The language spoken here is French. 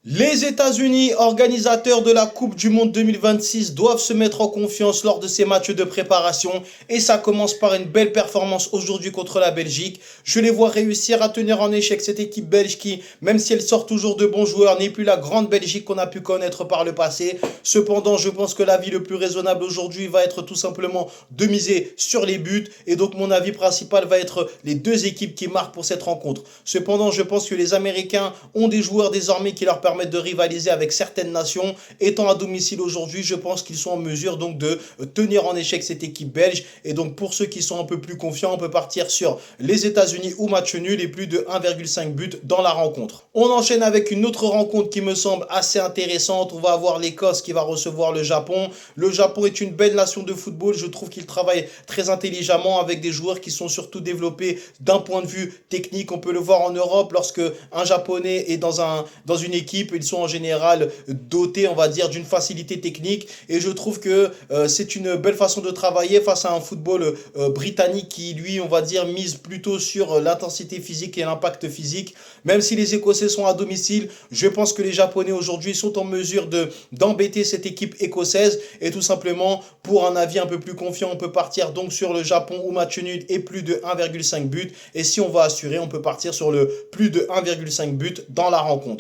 Les États-Unis, organisateurs de la Coupe du Monde 2026, doivent se mettre en confiance lors de ces matchs de préparation et ça commence par une belle performance aujourd'hui contre la Belgique. Je les vois réussir à tenir en échec cette équipe belge qui, même si elle sort toujours de bons joueurs, n'est plus la grande Belgique qu'on a pu connaître par le passé. Cependant, je pense que l'avis le plus raisonnable aujourd'hui va être tout simplement de miser sur les buts et donc mon avis principal va être les deux équipes qui marquent pour cette rencontre. Cependant, je pense que les Américains ont des joueurs désormais qui leur permettent de rivaliser avec certaines nations. Étant à domicile aujourd'hui, je pense qu'ils sont en mesure donc de tenir en échec cette équipe belge. Et donc pour ceux qui sont un peu plus confiants, on peut partir sur les États-Unis ou match nul et plus de 1,5 but dans la rencontre. On enchaîne avec une autre rencontre qui me semble assez intéressante. On va avoir l'Écosse qui va recevoir le Japon. Le Japon est une belle nation de football. Je trouve qu'il travaille très intelligemment avec des joueurs qui sont surtout développés d'un point de vue technique. On peut le voir en Europe lorsque un Japonais est dans une équipe, ils sont en général dotés, on va dire, d'une facilité technique. Et je trouve que c'est une belle façon de travailler face à un football britannique qui, lui, on va dire, mise plutôt sur l'intensité physique et l'impact physique. Même si les Écossais sont à domicile, je pense que les Japonais aujourd'hui sont en mesure d'embêter cette équipe écossaise. Et tout simplement, pour un avis un peu plus confiant, on peut partir donc sur le Japon ou match nul et plus de 1,5 but. Et si on va assurer, on peut partir sur le plus de 1,5 but dans la rencontre.